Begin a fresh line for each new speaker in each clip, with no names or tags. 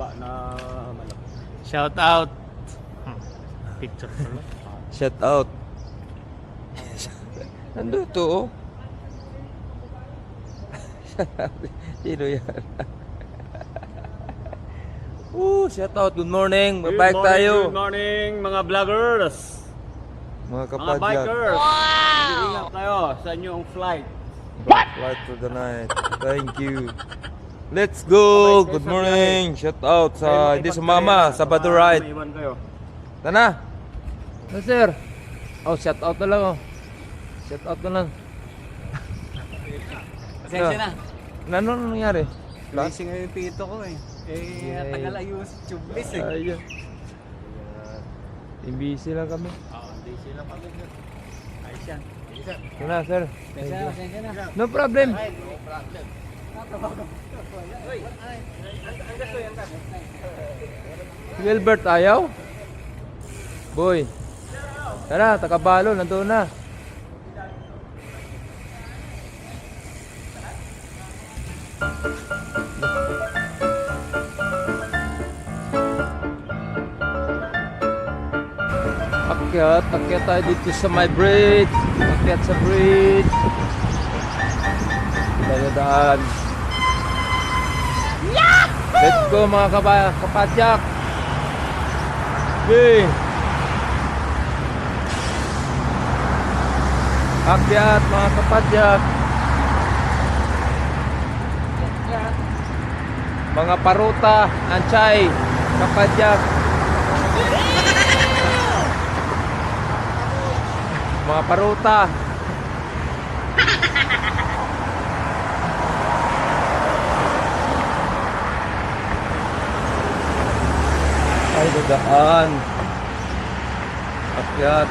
mataba na manok.
Shout out. Picture pala.
Shout out. Nandun to, oh. Sino yan? Shout out. Good morning. Magbike tayo.
Good morning mga vloggers.
Mga
Mga
kapadyak.
bikers.
Wow!
Ingat kayo sa inyong flight.
Flight for the night. Thank you. Let's go. Good morning. Shout out sa hindi sumama sa Bado Ride.
Maiwan kayo.
Tana. No, sir. Oh, shout out na lang, oh. Shout out na lang.
Pasensya na.
Ano nangyari?
Busy ngayon yung pito ko eh. Tagal ayos. Tubeless eh.
Ayun. Busy lang kami.
Hindi sila kami.
Ayos yan.
Ito na, sir.
Pasensya na.
No problem. Wilbert, ayaw? Boy. Tara, takabalo, nandun na. Akyat tayo dito sa my bridge. Akyat sa bridge. Daan. Let's go mga kapadyak. Okay. Akyat mga kapadyak. Mga paruta, anchay, kapadyak. Mga paruta. Ay, dadaan. Akyat.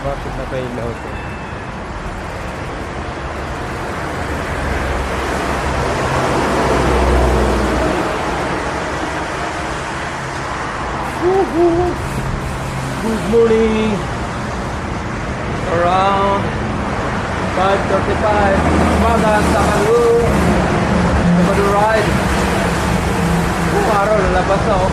Bakit nakailaw to? Good morning. Around 5:35 umaga sa Bado Ride. Araw lalabas ako.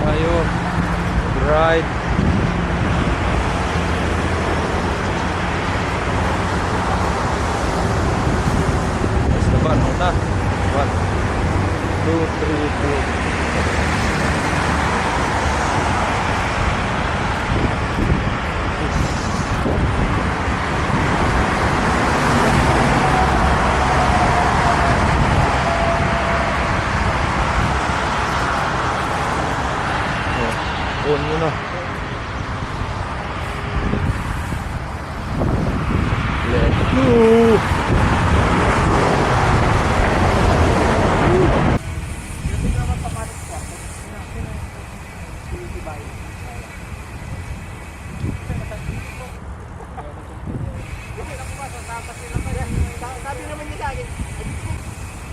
Tayo. Ride. Let's go na. 1, 2, 3, 4. On yun o. Let's go!
Sabi naman niya sa akin,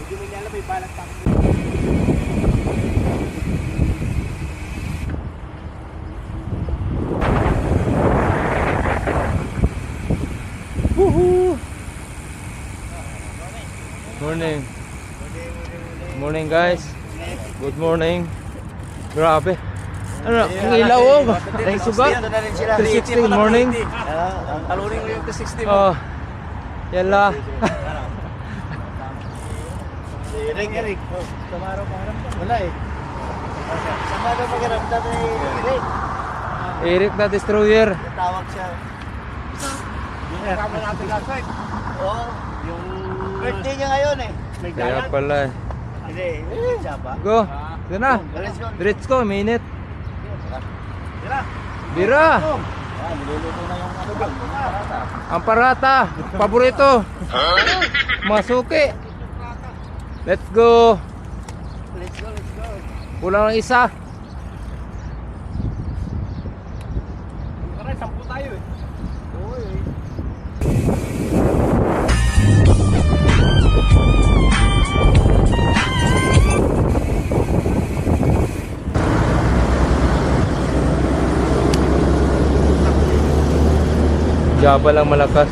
hindi mo niya alam may balang pa.
Morning. Morning guys. Good morning. Grabe. Ano, ang ilaw oh. Ang sugat. 360 morning.
Ang talunin mo yung 260 mo.
Oh. Yala.
Eric. Samaro parang wala eh. Samaro magaramdam ni Eric.
Eric na destroyer.
Tawag siya. Yung kama natin last week. Oo. Yung birthday niya ngayon eh. May
Kaya pala eh.
Hindi. Siya ba?
Go. Ito na.
Let's go.
Diretso ko, minute.
Tira.
Bira.
Niluluto na yung ano ba?
Ang parata, paborito. Mga suki. Let's go.
Let's go, let's go.
Kulang ng isa.
Aray, 10 tayo eh. Oo eh.
Java lang malakas.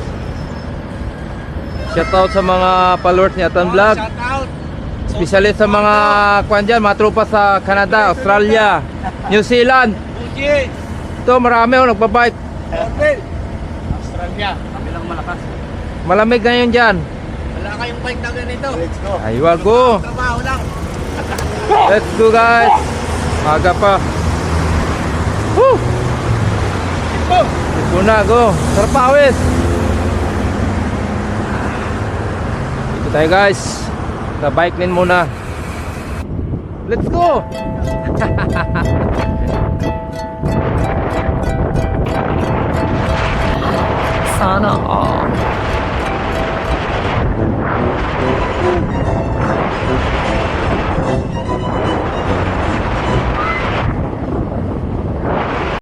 Shoutout sa mga followers ni Atan Vlog.
Shout out.
Especially sa mga kwan dyan, mga tropa sa Canada, Australia, New Zealand.
Uji.
Ito marami oh, nagbabike.
Orville.
Australia, kami lang malakas.
Malamig ngayon dyan.
Wala kayong bike na ganito. Let's go.
Ay, wag go.
Trabaho lang.
Let's go guys. Aga pa. Woo! Let's go na, go. Sarap pawis. Dito tayo guys. Sa bike lane muna. Let's go. Sana all.